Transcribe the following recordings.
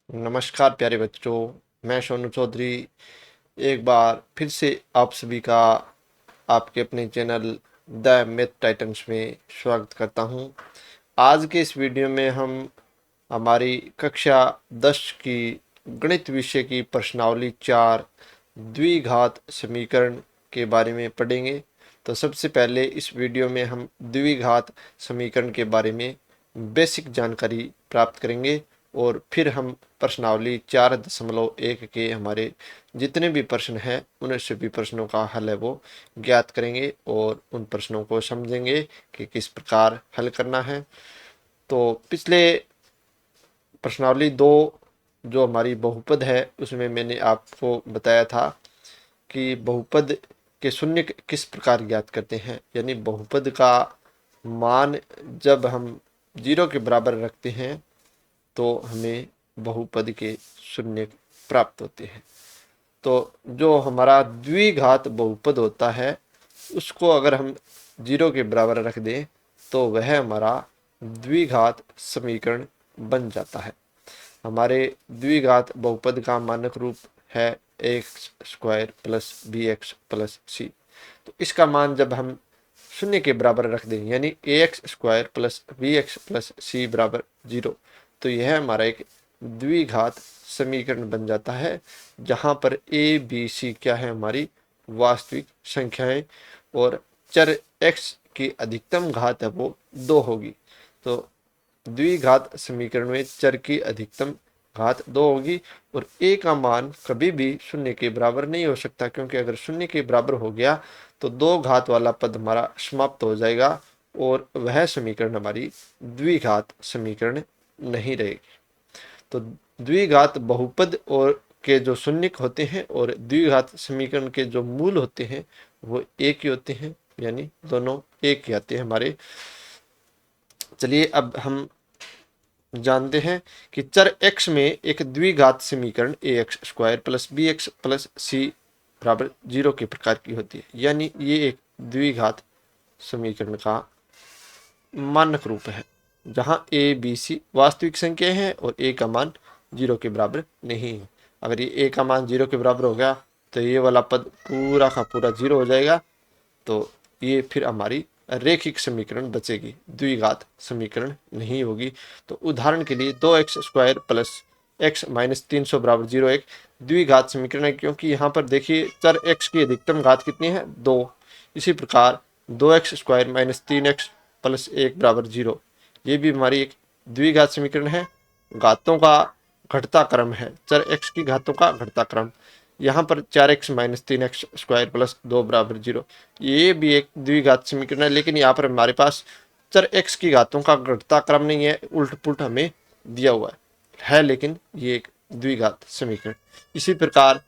नमस्कार प्यारे बच्चों, मैं सोनू चौधरी एक बार फिर से आप सभी का आपके अपने चैनल द मैथ टाइटन्स में स्वागत करता हूं। आज के इस वीडियो में हम हमारी कक्षा 10 की गणित विषय की प्रश्नावली 4 द्विघात समीकरण के बारे में पढ़ेंगे। तो सबसे पहले इस वीडियो में हम द्विघात समीकरण के बारे में बेसिक जानकारी प्राप्त करेंगे और फिर हम प्रश्नावली 4.1 के हमारे जितने भी प्रश्न हैं उन सभी प्रश्नों का हल है वो ज्ञात करेंगे और उन प्रश्नों को समझेंगे कि किस प्रकार हल करना है। तो पिछले प्रश्नावली 2 जो हमारी बहुपद है उसमें मैंने आपको बताया था कि बहुपद के शून्य किस प्रकार ज्ञात करते हैं, यानी बहुपद का मान जब हम 0 के बराबर रखते हैं तो हमें बहुपद के शून्य प्राप्त होते हैं। तो जो हमारा द्विघात बहुपद होता है उसको अगर हम 0 के बराबर रख दें तो वह हमारा द्विघात समीकरण बन जाता है। हमारे द्विघात बहुपद का मानक रूप है x square plus b x plus c. तो इसका मान जब हम शून्य के बराबर रख दें यानी a x square plus b x plus c बराबर 0, तो यह हमारा एक द्विघात समीकरण बन जाता है जहां पर ए बी सी क्या है, हमारी वास्तविक संख्याएं और चर x की अधिकतम घात है वो 2 होगी। तो द्विघात समीकरण में चर की अधिकतम घात 2 होगी और a का मान कभी भी शून्य के बराबर नहीं हो सकता, क्योंकि अगर शून्य के बराबर हो गया तो 2 घात वाला पद हमारा समाप्त हो जाएगा और वह समीकरण हमारी द्विघात समीकरण नहीं रहेगी। तो द्विघात बहुपद और के जो शून्यक होते हैं और द्विघात समीकरण के जो मूल होते हैं वो एक ही होते हैं, यानी दोनों एक ही आते हैं हमारे। चलिए अब हम जानते हैं कि चर x में एक द्विघात समीकरण a x square plus b x plus c बराबर 0 के प्रकार की होती है, यानी ये एक द्विघात समीकरण का मानक रूप है जहां ए बी सी वास्तविक संख्या है और ए का मान 0 के बराबर नहीं है। अगर ये ए का मान 0 के बराबर हो गया तो ये वाला पद पूरा का पूरा 0 हो जाएगा, तो ये फिर हमारी रैखिक समीकरण बचेगी, द्विघात समीकरण नहीं होगी। तो उदाहरण के लिए 2x square plus x minus 300 बराबर 0 एक द्विघात समीकरण है, क्योंकि यहाँ पर देखिए चर x की अधिकतम घात कितनी है 2। इसी प्रकार 2x square minus 3x plus 1 बराबर 0 ये भी हमारी एक द्विघात समीकरण है। घातों का घटता क्रम है, चर x की घातों का घटता क्रम। यहाँ पर 4x minus 3x square plus 2 बराबर 0 ये भी एक द्विघात समीकरण है, लेकिन यहाँ पर हमारे पास चर x की घातों का घटता क्रम नहीं है, उल्ट पुल्ट हमें दिया हुआ है लेकिन ये एक द्विघात समीकरण। इसी प्रकार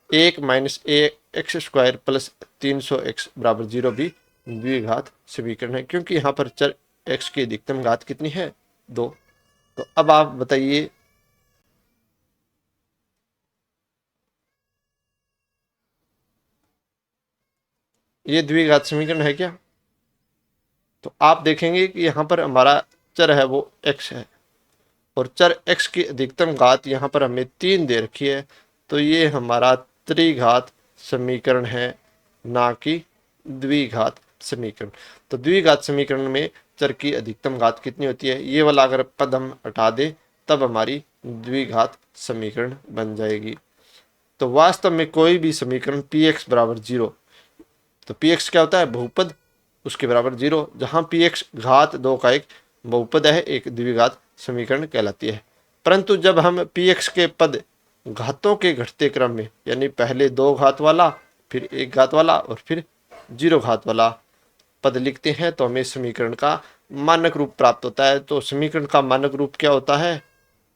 1 माइनस ए एक्स स्क्वायर प्लस 300x बराबर 0 भी द्विघात समीकरण है, क्योंकि यहाँ पर चर x की अधिकतम घात कितनी है 2। तो अब आप बताइए ये द्विघात समीकरण है क्या? तो आप देखेंगे कि यहाँ पर हमारा चर है वो x है और चर x की अधिकतम घात यहाँ पर हमें 3 दे रखी है, तो ये हमारा त्रिघात समीकरण है, ना कि द्विघात समीकरण। तो द्विघात समीकरण में चर की अधिकतम घात कितनी होती है, ये वाला अगर पद हम हटा दें तब हमारी द्विघात समीकरण बन जाएगी। तो वास्तव में कोई भी समीकरण px बराबर 0, तो px क्या होता है बहुपद, उसके बराबर 0, जहां px घात 2 का एक बहुपद है, एक द्विघात समीकरण कहलाती है। परंतु जब हम px के पद घातों के घटते क्रम में, यानी पहले 2 घात वाला फिर 1 घात वाला और फिर 0 घात वाला पद लिखते हैं तो हमें समीकरण का मानक रूप प्राप्त होता है। तो समीकरण का मानक रूप क्या होता है,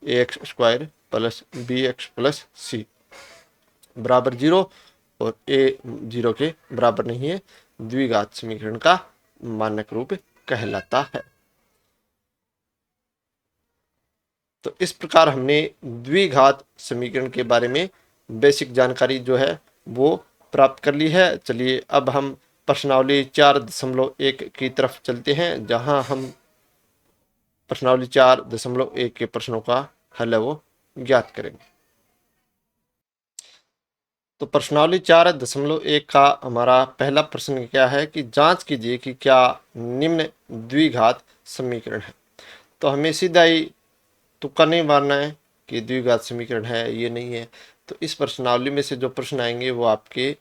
a x square plus b x plus c बराबर 0 और ए 0 के बराबर नहीं है, द्विघात समीकरण का मानक रूप कहलाता है। तो इस प्रकार हमने द्विघात समीकरण के बारे में बेसिक जानकारी जो है वो प्राप्त कर ली है। चलिए अब हम प्रश्नावली 4.1 की तरफ चलते हैं, जहां हम प्रश्नावली 4.1 के प्रश्नों का हल है वो ज्ञात करेंगे। तो प्रश्नावली 4.1 का हमारा पहला प्रश्न क्या है कि जांच कीजिए कि क्या निम्न द्विघात समीकरण है। तो हमें सीधा ही तुक्का नहीं मारना है कि द्विघात समीकरण है ये नहीं है। तो इस प्रश्नावली में से जो प्रश्न आएंगे वो आपके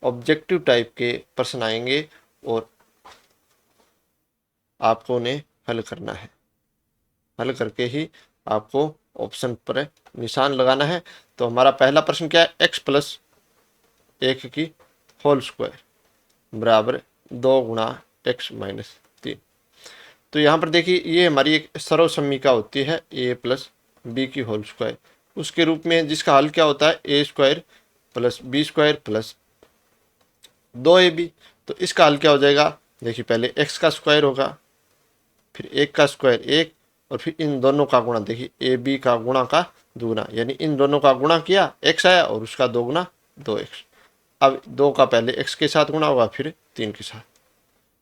ऑब्जेक्टिव टाइप के प्रश्न आएंगे और आपको उन्हें हल करना है। हल करके ही आपको ऑप्शन पर निशान लगाना है। तो हमारा पहला प्रश्न क्या है, x प्लस 1 की होल स्क्वायर बराबर 2 गुणा एक्स माइनस 3। तो यहाँ पर देखिए ये हमारी एक सरल समीका होती है a प्लस बी की होल स्क्वायर, उसके रूप में जिसका हल क्या होता है A square plus B square plus 2ab। तो इसका हल क्या हो जाएगा, देखिए पहले x का स्क्वायर होगा, फिर 1 का स्क्वायर 1 और फिर इन दोनों का गुणा, देखिए ए बी का गुणा का दुगुना, यानी इन दोनों का गुणा किया x आया और उसका दोगुना 2x। अब 2 का पहले x के साथ गुणा होगा फिर 3 के साथ,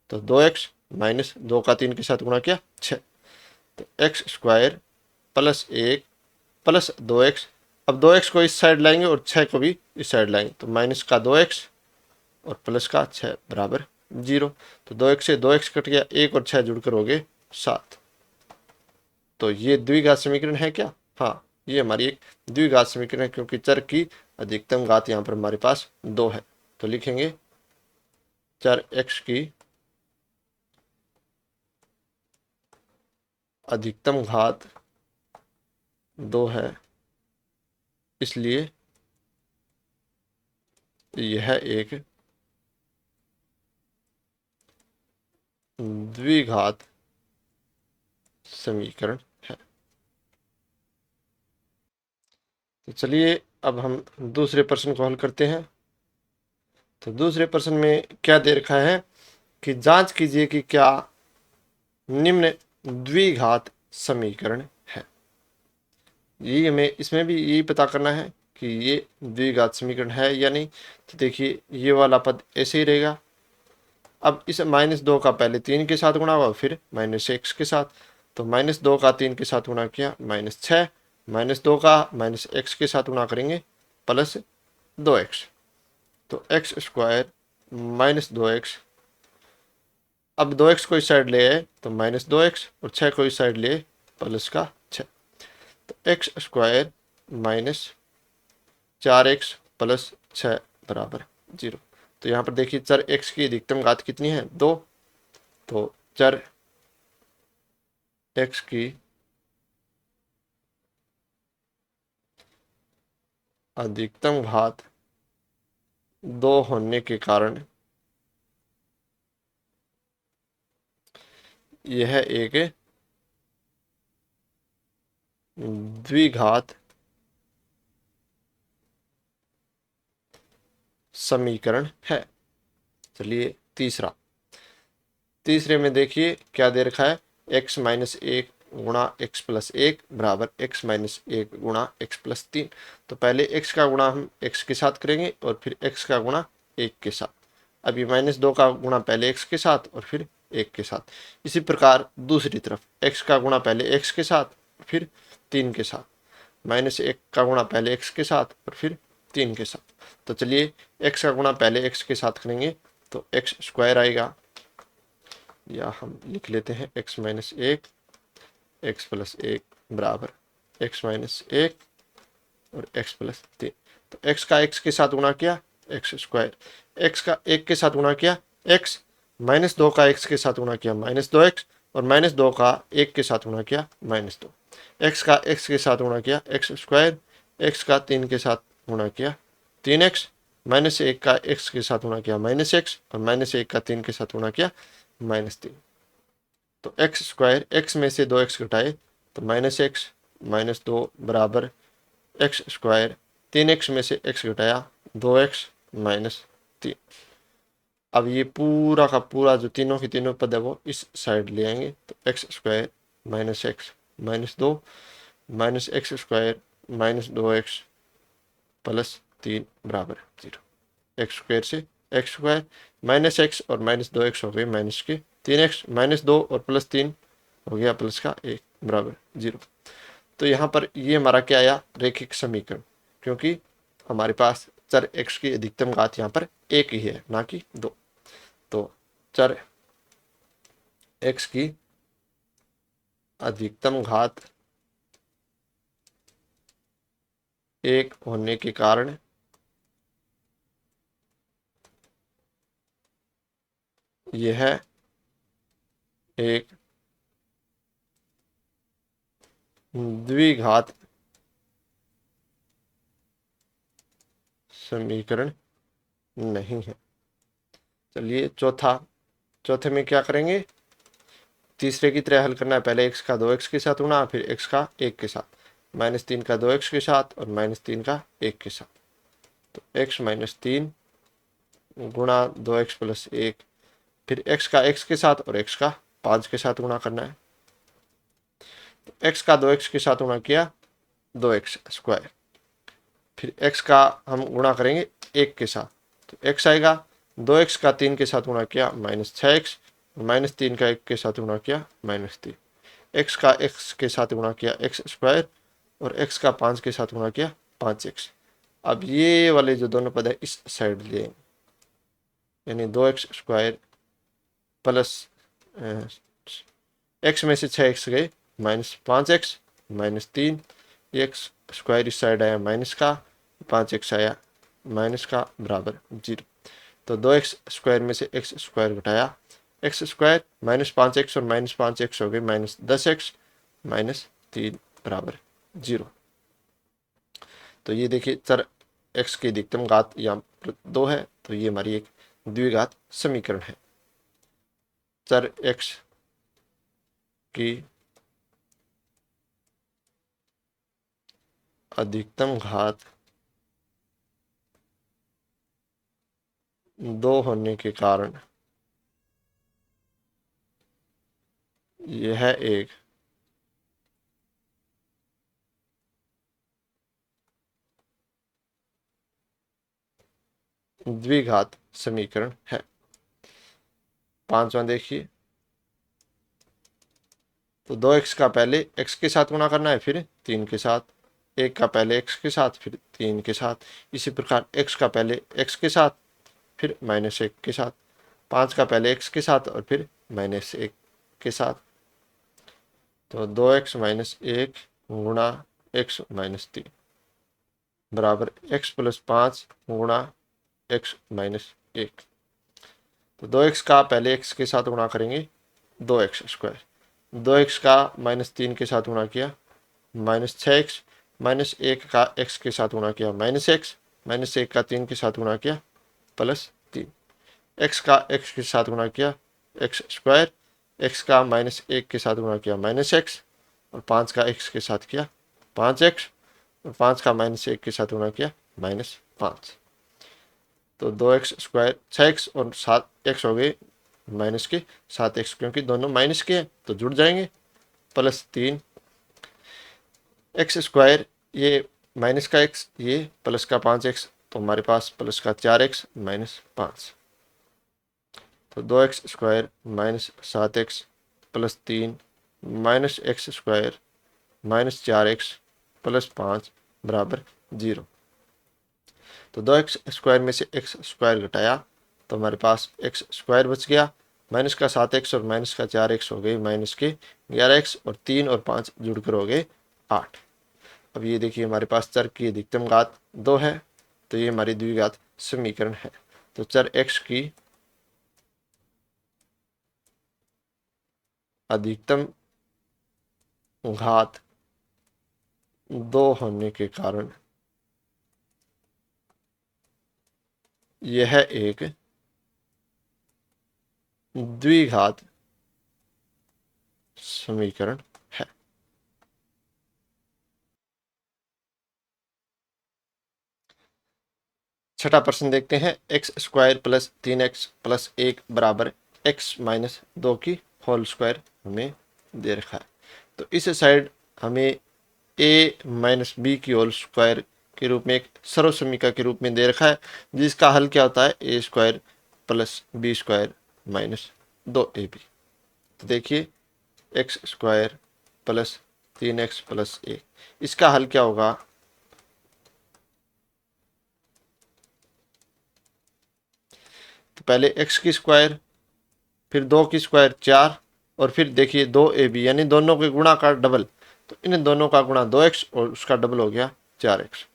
तो 2x माइनस 2 का 3 के साथ गुणा किया 6। तो x square plus 1 plus 2x। अब 2x को इस साइड लाएंगे और 6 को भी इस साइड लाएंगे, तो माइनस का 2x और प्लस का 6 बराबर 0। तो 2x से 2x कट गया, 1 और 6 जुड़कर हो गए 7। तो ये द्विघात समीकरण है क्या, हाँ ये हमारी एक द्विघात समीकरण है, क्योंकि चर की अधिकतम घात यहाँ पर हमारे पास 2 है। तो लिखेंगे चर x की अधिकतम घात 2 है, इसलिए यह एक द्विघात समीकरण है। तो चलिए अब हम दूसरे प्रश्न को हल करते हैं। तो दूसरे प्रश्न में क्या दे रखा है कि जांच कीजिए कि क्या निम्न द्विघात समीकरण है। ये हमें इसमें भी यही पता करना है कि ये द्विघात समीकरण है या नहीं। तो देखिए ये वाला पद ऐसे ही रहेगा। अब इस -2 का पहले 3 के साथ गुणा हुआ, फिर -x के साथ, तो -2 का 3 के साथ गुणा किया -6, -2 का -x के साथ गुणा करेंगे प्लस 2x, तो x स्क्वायर -2x। अब 2x को इस साइड ले आए तो -2x और 6 को इस साइड ले प्लस का 6, तो x स्क्वायर -4x प्लस 6 बराबर 0। तो यहाँ पर देखिए चर x की अधिकतम घात कितनी है 2, तो चर x की अधिकतम घात 2 होने के कारण यह एक द्विघात समीकरण है। चलिए तीसरे में देखिए क्या दे रखा है, x माइनस 1 गुणा एक्स प्लस 1 बराबर x माइनस 1 गुणा एक्स प्लस 3। तो पहले x का गुणा हम x के साथ करेंगे और फिर x का गुणा 1 के साथ। अब ये -2 का गुणा पहले x के साथ और फिर 1 के साथ। इसी प्रकार दूसरी तरफ x का गुणा पहले x के साथ फिर 3 के साथ, -1 का गुणा पहले x के साथ और फिर 3 के साथ। तो चलिए x का गुणा पहले x के साथ करेंगे तो x स्क्वायर आएगा, या हम लिख लेते हैं x माइनस 1 एक्स प्लस 1 बराबर x माइनस 1 और x प्लस 3। तो x का x के साथ गुणा किया x स्क्वायर, x का 1 के साथ गुणा किया x, -2 का x के साथ गुणा किया -2x और -2 का 1 के साथ गुणा किया -2, x का x के साथ गुणा किया x स्क्वायर, x का 3 के साथ गुणा किया 3x, -1 का x के साथ गुणा किया -x और -1 का 3 के साथ गुणा किया -3। तो एक्स स्क्वायर, x में से 2x घटाए तो -x -2 बराबर एक्स स्क्वायर, 3x में से x घटाया 2x -3। अब ये पूरा का पूरा जो तीनों की तीनों पद है वो इस साइड ले आएंगे, तो x square -x -2 -x square -2x plus 3 बराबर 0। एक्स स्क्वायर से एक्स स्क्वायर -x और -2x हो गए माइनस के 3x, -2 और +3 हो गया प्लस का 1 बराबर 0। तो यहाँ पर ये हमारा क्या आया, रेखिक समीकरण, क्योंकि हमारे पास चर x की अधिकतम घात यहाँ पर एक ही है, ना कि दो। तो चर x की अधिकतम घात एक होने के कारण यह एक द्विघात समीकरण नहीं है। चलिए चौथे में क्या करेंगे, तीसरे की तरह हल करना है। पहले x का 2x के साथ गुणा, फिर x का 1 के साथ, -3 का 2x के साथ और -3 का 1 के साथ। तो x -3 गुणा 2x + 1, फिर x का x के साथ और x का 5 के साथ गुणा करना है। तो x का 2x के साथ गुणा किया 2x², फिर x का हम गुणा करेंगे 1 के साथ, तो x आएगा। 2x का 3 के साथ गुणा किया -6x, -3 का 1 के साथ गुणा किया -3, x का x के साथ गुणा किया x² और x का 5 के साथ गुणा किया 5x। अब ये वाले जो दोनों पद है इस साइड लिए, यानी 2x² प्लस x में से 6x गए -5x -3, x² इस साइड आया माइनस का, 5x आया माइनस का, बराबर 0। तो 2x² में से x² घटाया x² -5x और -5x हो गए -10x -3 बराबर 0। तो ये देखिए चर x की अधिकतम घात यहाँ पर 2 है, तो ये हमारी एक द्विघात समीकरण है। चर x की अधिकतम घात 2 होने के कारण यह एक द्विघात समीकरण है। पांचवा देखिए, तो 2x का पहले x के साथ गुणा करना है, फिर 3 के साथ, 1 का पहले x के साथ फिर 3 के साथ, इसी प्रकार x का पहले x के साथ फिर -1 के साथ, 5 का पहले x के साथ और फिर -1 के साथ। तो 2x - 1 गुणा x - 3 बराबर x + 5 गुणा x - 1। तो 2x का पहले x के साथ गुणा करेंगे 2x², 2x का -3 के साथ गुणा किया -6x, -1 का x के साथ गुणा किया -x, -1 का 3 के साथ गुणा किया +3, x का x के साथ गुणा किया x², x का -1 के साथ गुणा किया -x और 5 का x के साथ किया 5x और 5 का -1 के साथ गुणा किया -5। तो 2x² 6x और 7x हो गए माइनस के 7x, क्योंकि दोनों माइनस के हैं तो जुड़ जाएंगे, +3 x², ये माइनस का x, ये प्लस का 5x, तो हमारे पास प्लस का 4x -5। तो 2x² -7x +3 -x² -4x +5 बराबर 0। तो 2x² में से x² घटाया तो हमारे पास x² बच गया, माइनस का 7x और माइनस का 4x हो गए माइनस के 11x और 3 और 5 जुड़कर हो गए 8। अब ये देखिए हमारे पास चर की अधिकतम घात 2 है, तो ये हमारी द्विघात समीकरण है। तो चर x की अधिकतम घात 2 होने के कारण यह एक द्विघात समीकरण है। छठा प्रश्न देखते हैं, x² + 3x + 1 बराबर x - 2 की होल स्क्वायर हमें दे रखा है। तो इस साइड हमें a - b की होल स्क्वायर के रूप में एक सर्व समीकरण के रूप में दे रखा है, जिसका हल क्या होता है a² + b² - 2ab। तो देखिए x² + 3x प्लस 1। इसका हल क्या होगा? तो पहले x की स्क्वायर, फिर 2 की स्क्वायर 4, और फिर देखिए 2ab यानी दोनों के गुणा का डबल, तो इन दोनों का गुणा 2x और उसका डबल हो गया 4x।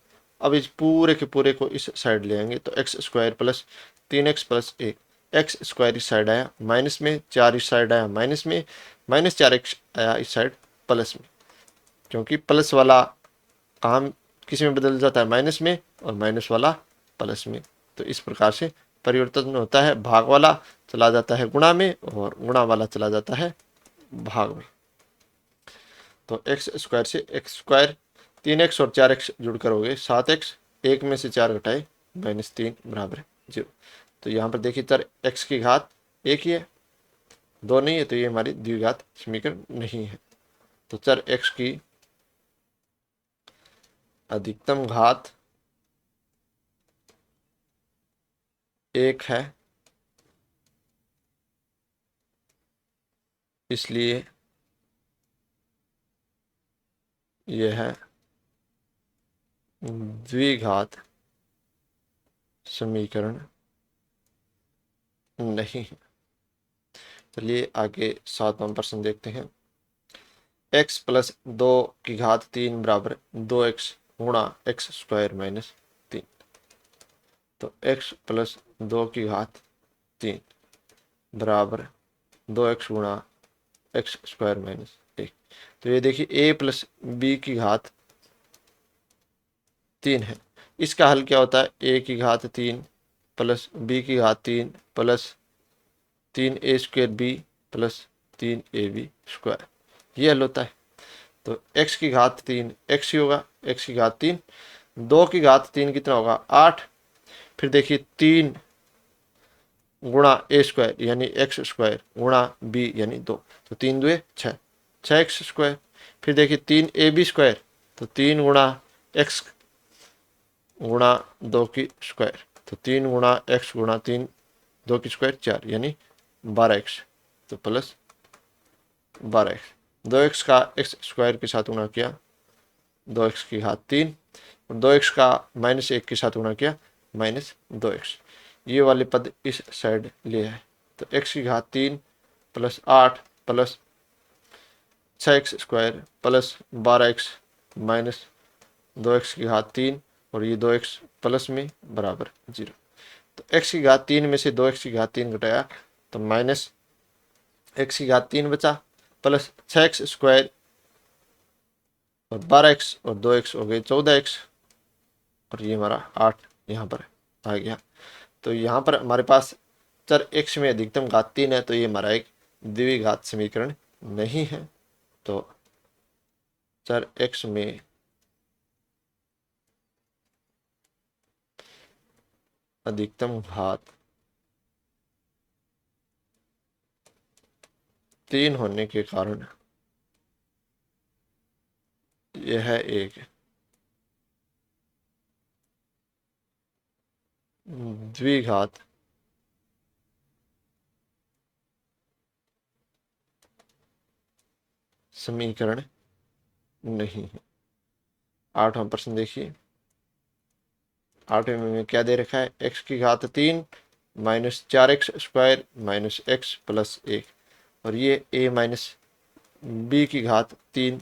अब इस पूरे के पूरे को इस साइड ले आएंगे तो x square plus 3x plus 1, x square इस साइड आया माइनस में, 4 इस साइड आया माइनस में, माइनस 4x आया इस साइड प्लस में, क्योंकि प्लस वाला काम किस में बदल जाता है? माइनस में, और माइनस वाला प्लस में। तो इस प्रकार से परिवर्तन होता है, भाग वाला चला जाता है गुणा में और गुणा वाला चला जाता है भाग में। तो एक्स स्क्वायर से एक्स स्क्वायर, 3x और 4x जुड़कर हो गए 7x, 1 में से 4 घटाए -3 बराबर 0। तो यहाँ पर देखिए चर x की घात 1 ही है, 2 नहीं है, तो ये हमारी द्विघात समीकरण नहीं है। तो चर x की अधिकतम घात 1 है, इसलिए यह है द्विघात समीकरण नहीं है। चलिए आगे 7वां प्रश्न देखते हैं। x प्लस 2 की घात 3 बराबर 2x गुणा एक्स स्क्वायर माइनस 3। तो x प्लस 2 की घात 3 बराबर 2x गुणा एक्स स्क्वायर माइनस 1। तो ये देखिए a प्लस बी की घात 3 है। इसका हल क्या होता है? a की घात 3 प्लस b की घात 3 plus 3a square b plus 3ab square, ये हल होता है। तो x की घात 3 x ही होगा, x की घात 3, 2 की घात 3 कितना होगा? 8। फिर देखिए 3 गुणा a स्क्वायर यानी x स्क्वायर गुणा b यानी 2, तो 3 2 6, 6x स्क्वायर। फिर देखिए 3ab स्क्वायर, तो 3 गुणा x गुणा 2 की स्क्वायर, तो 3 गुणा x गुणा 3 2 की स्क्वायर 4 यानी 12x, तो प्लस 12x। 2x का x स्क्वायर के साथ गुणा किया 2x की घात 3, और 2x का -1 के साथ गुणा किया -2x। ये वाले पद इस साइड ले है, तो x की घात 3 plus 8 plus 6x square plus 12x minus 2x की घात 3, और ये 2x प्लस में बराबर 0। तो x की घात 3 में से 2x की घात 3 घटाया तो माइनस x की घात 3 बचा, प्लस 6x स्क्वायर और 12x और 2x हो गए 14x, और ये हमारा 8 यहाँ पर आ गया। तो यहाँ पर हमारे पास चर x में अधिकतम घात 3 है, तो ये हमारा एक द्विघात समीकरण नहीं है। तो चर x में अधिकतम घात 3 होने के कारण यह एक द्विघात समीकरण नहीं है। 8वां प्रश्न देखिए। 8वें में क्या दे रखा है? x की घात 3 minus 4x square minus x plus 1, और ये a माइनस बी की घात 3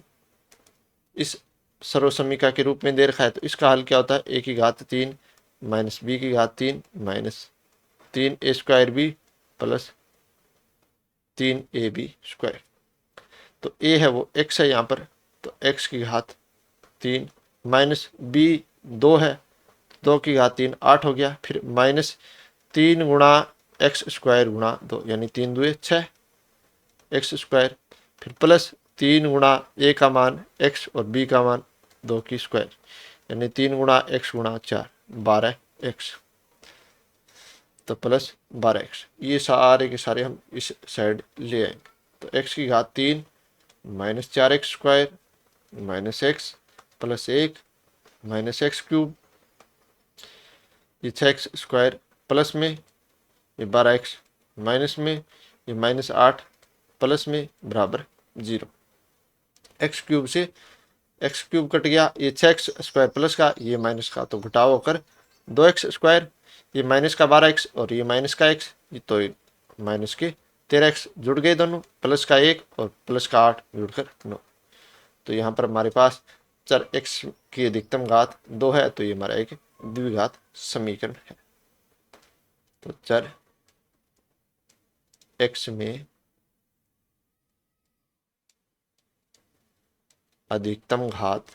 इस सर्वसमीका के रूप में दे रखा है। तो इसका हल क्या होता है? a की घात 3 माइनस बी की घात 3 minus 3a square B plus 3ab square. तो a है वो x है यहाँ पर, तो x की घात 3 माइनस b 2 है, 2 की घात 3 8 हो गया, फिर माइनस 3 गुणा एक्स स्क्वायर गुणा 2 यानी 3 2 6 एक्स स्क्वायर, फिर प्लस 3 गुणा a का मान x और b का मान 2 की स्क्वायर यानी 3 गुणा x गुणा 4 12x, तो प्लस 12x। ये सारे के सारे हम इस साइड ले आएंगे। तो x की घात 3 minus 4x square minus x plus 1 minus x cube, ये 6x स्क्वायर प्लस में, ये 12x माइनस में, ये -8 प्लस में बराबर 0। एक्स क्यूब से एक्स क्यूब कट गया, ये 6x² प्लस का, ये माइनस का, तो घटाव होकर 2x², ये माइनस का 12x और ये माइनस का x, तो माइनस के 13x जुड़ गए दोनों, प्लस का 1 और प्लस का 8 जुड़कर 9। तो यहाँ पर हमारे पास चर x की अधिकतम घात 2 है, तो ये हमारा एक द्विघात समीकरण है। तो चर x में अधिकतम घात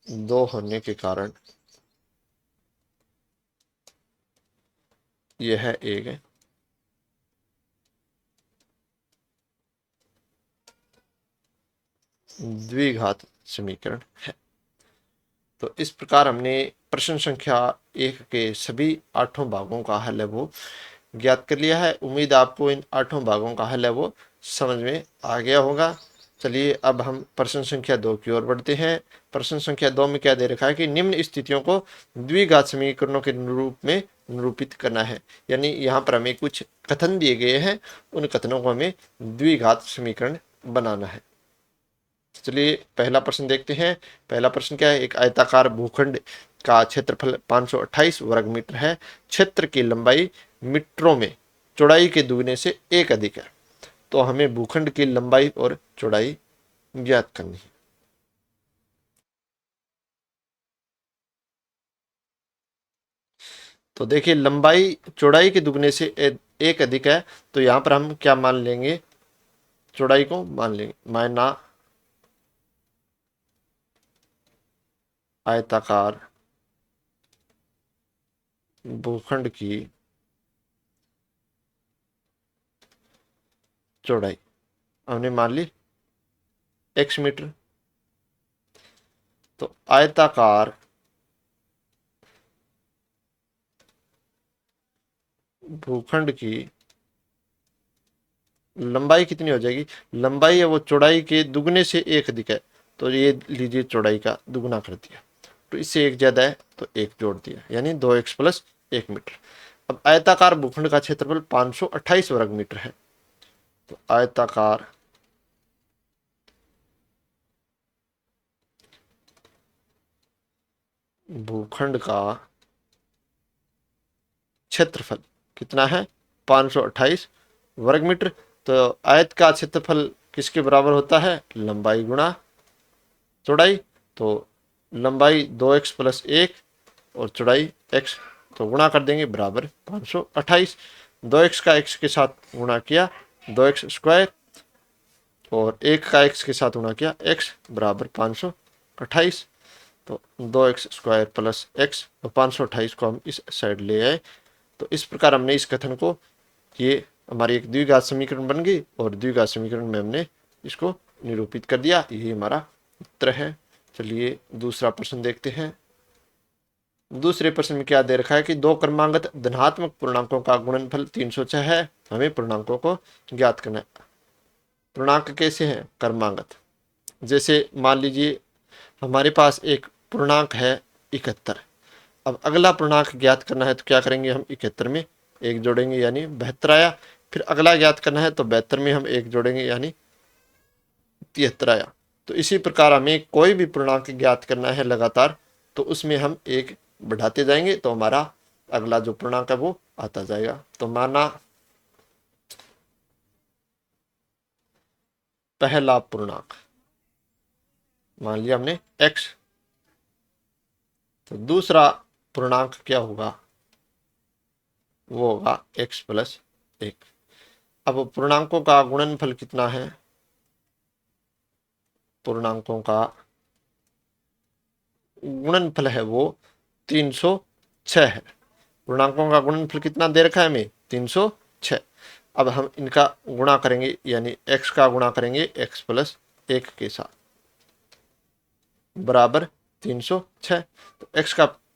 2 होने के कारण यह एक द्विघात समीकरण है। तो इस प्रकार हमने प्रश्न संख्या 1 के सभी 8 भागों का हल है वो ज्ञात कर लिया है। उम्मीद आपको इन 8 भागों का हल है वो समझ में आ गया होगा। चलिए अब हम प्रश्न संख्या 2 की ओर बढ़ते हैं। प्रश्न संख्या 2 में क्या दे रखा है कि निम्न स्थितियों को द्विघात समीकरणों के रूप में निरूपित करना है। यानी यहाँ पर हमें कुछ कथन दिए गए हैं, उन कथनों को हमें द्विघात समीकरण बनाना है। चलिए पहला प्रश्न देखते हैं। पहला प्रश्न क्या है, एक आयताकार भूखंड का क्षेत्रफल 528 वर्ग मीटर है, क्षेत्र की लंबाई मीटरों में चौड़ाई के दुगने से 1 अधिक है। तो हमें भूखंड की लंबाई और चौड़ाई ज्ञात करनी है। तो देखिए लंबाई चौड़ाई के दुगने से 1 अधिक है, तो यहाँ पर हम क्या मान लेंगे, चौड़ाई को मान लेंगे माना आयताकार भूखंड की चौड़ाई हमने मान ली x मीटर। तो आयताकार भूखंड की लंबाई कितनी हो जाएगी, लंबाई है वो चौड़ाई के दुगने से 1 अधिक है, तो ये लीजिए चौड़ाई का दुगना कर दिया, तो इससे 1 ज्यादा है तो 1 जोड़ दिया, यानी 2x प्लस 1 मीटर। अब आयताकार भूखंड का क्षेत्रफल 528 वर्ग मीटर है। तो आयताकार भूखंड का क्षेत्रफल कितना है, 528 वर्ग मीटर। तो आयत का क्षेत्रफल किसके बराबर होता है, लंबाई गुणा चौड़ाई। तो लंबाई 2x प्लस 1 और चौड़ाई x, तो गुणा कर देंगे बराबर 528। 2x का x के साथ गुणा किया 2x² और 1 का x के साथ गुणा किया x बराबर 528। तो 2x² प्लस x और 528 को हम इस साइड ले आए। तो इस प्रकार हमने इस कथन को, ये हमारी एक द्विघात समीकरण बन गई और द्विघात समीकरण में हमने इसको निरूपित कर दिया। यही हमारा उत्तर है। चलिए दूसरा प्रश्न देखते हैं। दूसरे प्रश्न में क्या दे रखा है कि दो क्रमांकित धनात्मक पूर्णांकों का गुणनफल 306 है, हमें पूर्णांकों को ज्ञात करना है। पूर्णांक कैसे हैं, क्रमांकित। जैसे मान लीजिए हमारे पास एक पूर्णांक है 71, अब अगला पूर्णांक ज्ञात करना है तो क्या करेंगे, हम 71 में 1 जोड़ेंगे यानी 72 आया। फिर अगला ज्ञात करना है तो 72 में हम 1 जोड़ेंगे यानी 73 आया। तो इसी प्रकार हमें कोई भी पूर्णांक ज्ञात करना है लगातार, तो उसमें हम 1 बढ़ाते जाएंगे तो हमारा अगला जो पूर्णांक है वो आता जाएगा। तो माना पहला पूर्णांक मान लिया हमने x, तो दूसरा पूर्णांक क्या होगा, वो होगा x प्लस 1। अब पूर्णांकों का गुणनफल कितना है, पूर्णांकों का गुणनफल है वो 306 है। पूर्णांकों का गुणनफल कितना दे रखा है हमें, 306। अब हम इनका गुणा करेंगे यानी x का गुणा करेंगे x प्लस 1 के साथ बराबर 306। तो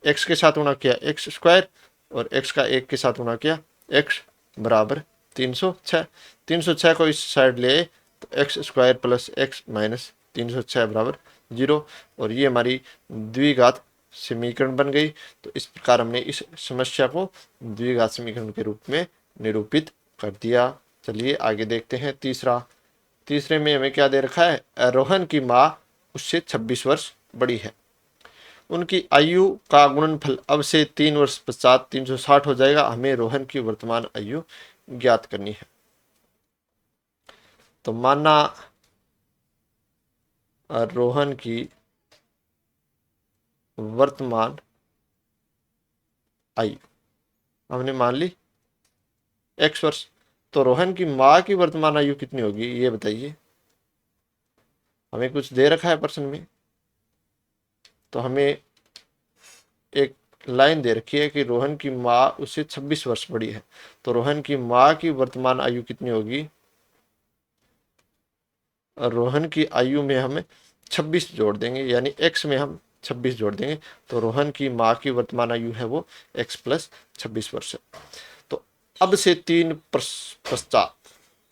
x के साथ गुणा किया x² और x का 1 के साथ गुणा किया x बराबर 306। 306 को इस साइड ले तो x² प्लस x माइनस 306 बराबर 0, और ये हमारी द्विघात समीकरण बन गई। तो इस प्रकार हमने इस समस्या को द्विघात समीकरण के रूप में निरूपित कर दिया। चलिए आगे देखते हैं। तीसरे में हमें क्या दे रखा है, रोहन की माँ उससे 26 वर्ष बड़ी है। उनकी आयु का गुणनफल अब से 3 वर्ष पश्चात 360 हो जाएगा। हमें रोहन की वर्तमान आयु ज्ञात करनी है। तो माना रोहन की वर्तमान आयु हमने मान ली x वर्ष। तो रोहन की माँ की वर्तमान आयु कितनी होगी ये बताइए। हमें कुछ दे रखा है प्रश्न में, तो हमें एक लाइन दे रखी है कि रोहन की माँ उससे 26 वर्ष बड़ी है। तो रोहन की माँ की वर्तमान आयु कितनी होगी, रोहन की आयु में हम 26 जोड़ देंगे, यानी x में हम 26 जोड़ देंगे। तो रोहन की माँ की वर्तमान आयु है वो x प्लस 26 वर्ष है। तो अब से 3 पश्चात,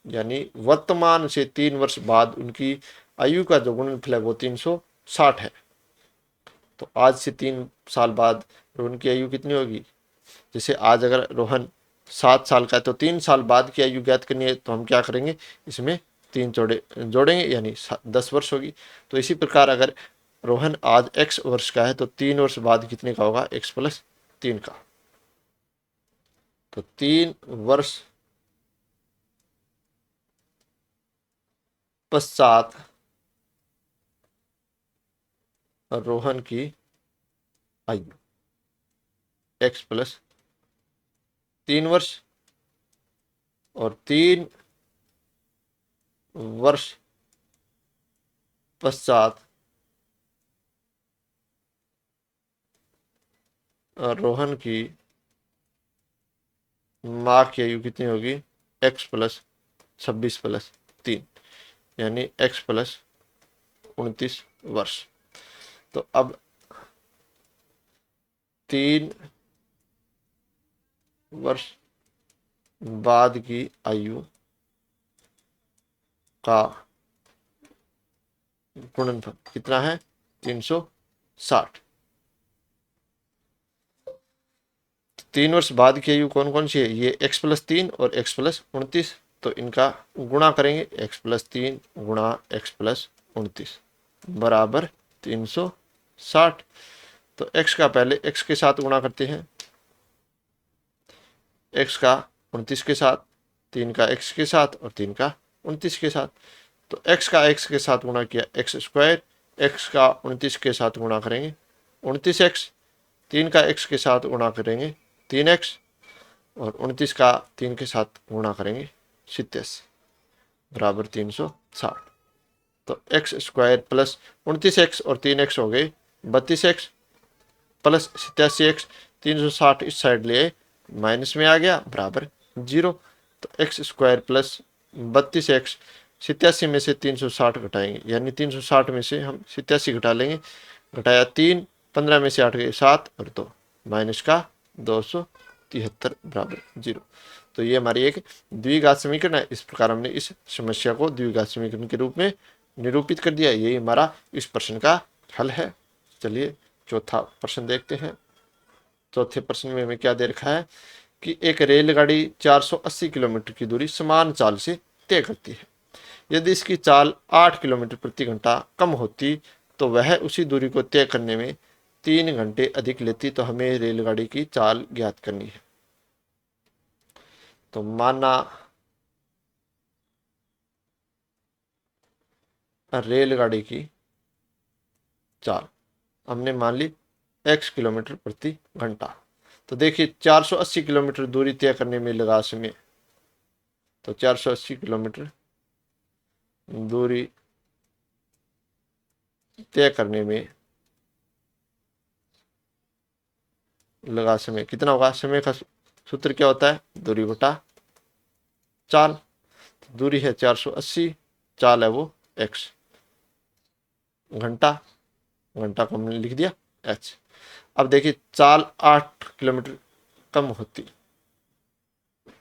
यानी वर्तमान से 3 वर्ष बाद उनकी आयु का जो गुणनफल है वो 360 है। तो आज से 3 साल बाद रोहन की आयु कितनी होगी। जैसे आज अगर रोहन 7 साल का है तो 3 साल बाद की आयु ज्ञात करनी है, तो हम क्या करेंगे, इसमें 3 जोड़ेंगे, यानी 10 वर्ष होगी। तो इसी प्रकार अगर रोहन आज x वर्ष का है तो 3 वर्ष बाद कितने का होगा, x प्लस 3 का। तो 3 वर्ष पश्चात रोहन की आयु x प्लस 3 वर्ष, और 3 वर्ष पश्चात रोहन की माँ की आयु कितनी होगी, x प्लस 26 प्लस 3, यानी x प्लस 29 वर्ष। तो अब 3 वर्ष बाद की आयु का गुणनफल कितना है, 360। 3 वर्ष बाद की आयु कौन कौन सी है, ये x प्लस 3 और x प्लस 29। तो इनका गुणा करेंगे, x प्लस 3 गुणा x प्लस 29 बराबर 360। तो x का पहले x के साथ गुणा करते हैं, x का 29 के साथ, 3 का x के साथ और 3 का 29 के साथ। तो x का x के साथ गुणा किया x स्क्वायर, x का 29 के साथ गुणा करेंगे 29x, 3 का x के साथ गुणा करेंगे 3x, और 29 का 3 के साथ गुणा करेंगे 87 बराबर 360। तो x स्क्वायर प्लस 29x और 3x हो गए 32x, प्लस 87x, 360 इस साइड ले माइनस में आ गया बराबर 0। तो x स्क्वायर प्लस 32x, 87 में से 360 घटाएंगे, यानी 360 में से हम 87 घटा लेंगे, घटाया 3, 15 में से 8 गए 7 और 2, माइनस का 273 बराबर 0। तो ये हमारी एक द्विघात समीकरण है। इस प्रकार हमने इस समस्या को द्विघात समीकरण के रूप में निरूपित कर दिया। यही हमारा इस प्रश्न का हल है। चलिए चौथा प्रश्न देखते हैं। चौथे प्रश्न में हमें क्या दे रखा है कि एक रेलगाड़ी 480 किलोमीटर की दूरी समान चाल से तय करती है। यदि इसकी चाल 8 किलोमीटर प्रति घंटा कम होती तो वह उसी दूरी को तय करने में 3 घंटे अधिक लेती। तो हमें रेलगाड़ी की चाल ज्ञात करनी है। तो माना रेलगाड़ी की चाल हमने मान ली x किलोमीटर प्रति घंटा। तो देखिए 480 किलोमीटर दूरी तय करने में लगा समय। तो 480 किलोमीटर दूरी तय करने में लगा समय कितना होगा। समय का सूत्र क्या होता है, दूरी बटा चाल। तो दूरी है 480, चाल है वो x, घंटा, घंटा को हमने लिख दिया h। अब देखिए चाल 8 किलोमीटर कम होती,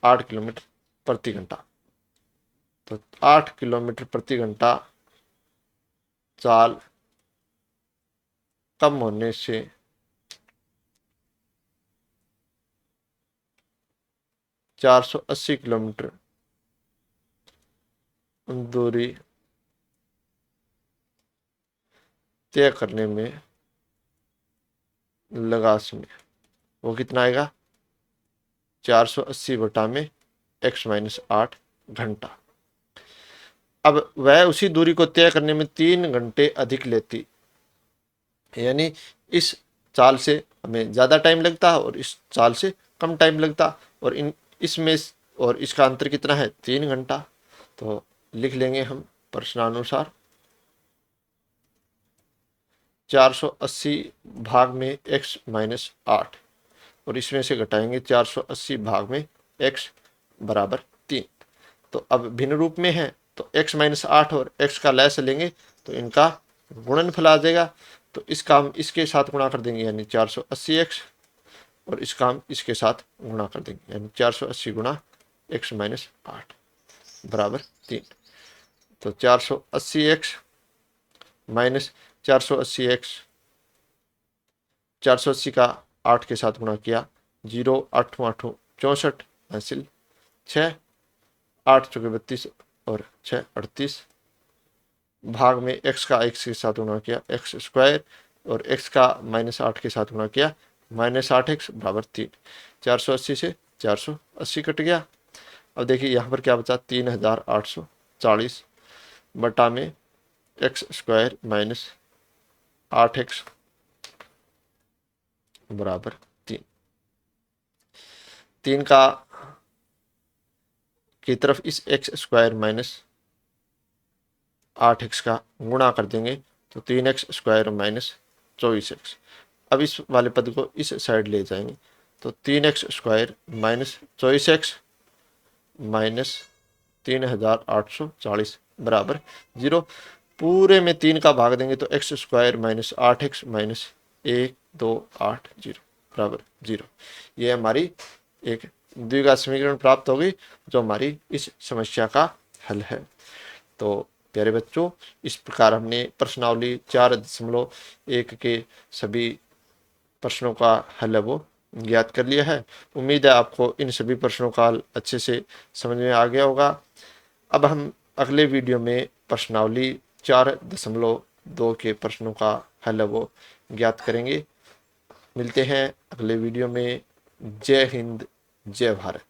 8 किलोमीटर प्रति घंटा। तो 8 किलोमीटर प्रति घंटा चाल कम होने से 480 किलोमीटर दूरी तय करने में लगा समय, वो कितना आएगा 480 बटा में x माइनस 8 घंटा। अब वह उसी दूरी को तय करने में 3 घंटे अधिक लेती, यानी इस चाल से हमें ज़्यादा टाइम लगता है और इस चाल से कम टाइम लगता, और इसमें और इसका अंतर कितना है 3 घंटा। तो लिख लेंगे हम प्रश्नानुसार 480 भाग में x माइनस 8, और इसमें से घटाएंगे 480 भाग में x बराबर 3। तो अब भिन्न रूप में है तो x माइनस 8 और x का लय से लेंगे तो इनका गुणनफल आ जाएगा। तो इसका हम इसके साथ गुणा कर देंगे यानी 480x, और इसका हम इसके साथ गुणा कर देंगे यानी 480 गुणा x माइनस 8 बराबर 3। तो 480x माइनस 480x, 480 का 8 के साथ गुणा किया, 0 8 8 64 हासिल 6, 8 चौके 32 और 6 38, भाग में x का x के साथ गुणा किया x स्क्वायर, और x का माइनस 8 के साथ गुणा किया माइनस 8x बराबर 3। 480 से 480 कट गया। अब देखिए यहाँ पर क्या बचा 3840 बटा में x स्क्वायर माइनस 8x बराबर 3। 3 का की तरफ इस x स्क्वायर माइनस 8x का गुणा कर देंगे तो 3x स्क्वायर माइनस 24x। अब इस वाले पद को इस साइड ले जाएंगे तो 3x square minus 24x minus 3840 बराबर 0। पूरे में 3 का भाग देंगे तो x square minus 8x minus 1280 बराबर 0। ये हमारी एक द्विघात समीकरण प्राप्त होगी जो हमारी इस समस्या का हल है। तो प्यारे बच्चों, इस प्रकार हमने प्रश्नावली 4.1 के सभी प्रश्नों का हल है वो ज्ञात कर लिया है। उम्मीद है आपको इन सभी प्रश्नों का हल अच्छे से समझ में आ गया होगा। अब हम अगले वीडियो में प्रश्नावली 4.2 के प्रश्नों का हल है वो ज्ञात करेंगे। मिलते हैं अगले वीडियो में। जय हिंद, जय भारत।